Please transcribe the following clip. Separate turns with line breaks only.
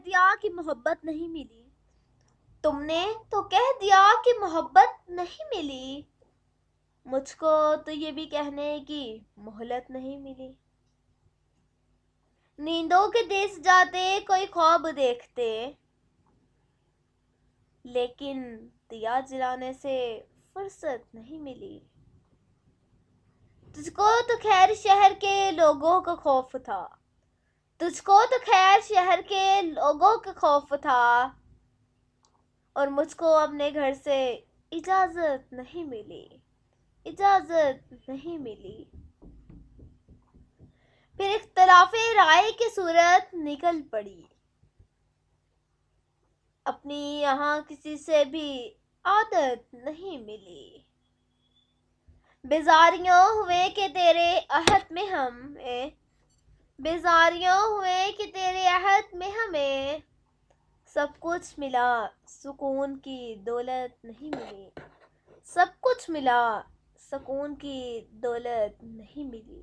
دیا کہ محبت نہیں ملی، تم نے تو کہہ دیا کہ محبت نہیں ملی، مجھ کو تو یہ بھی کہنے کی مہلت نہیں ملی۔ نیندوں کے دیس جاتے کوئی خواب دیکھتے، لیکن دیا جلانے سے فرصت نہیں ملی۔ تجھ کو تو خیر شہر کے لوگوں کا خوف تھا، تجھ کو تو خیر شہر کے لوگوں کا خوف تھا، اور مجھ کو اپنے گھر سے اجازت نہیں ملی، اجازت نہیں ملی۔ پھر اختلاف رائے کی صورت نکل پڑی، اپنی یہاں کسی سے بھی عادت نہیں ملی۔ بیزاریوں ہوئے کہ تیرے عہد میں ہمیں، بیزاریوں ہوئے کہ تیرے عہد میں ہمیں، سب کچھ ملا سکون کی دولت نہیں ملی، سب کچھ ملا سکون کی دولت نہیں ملی۔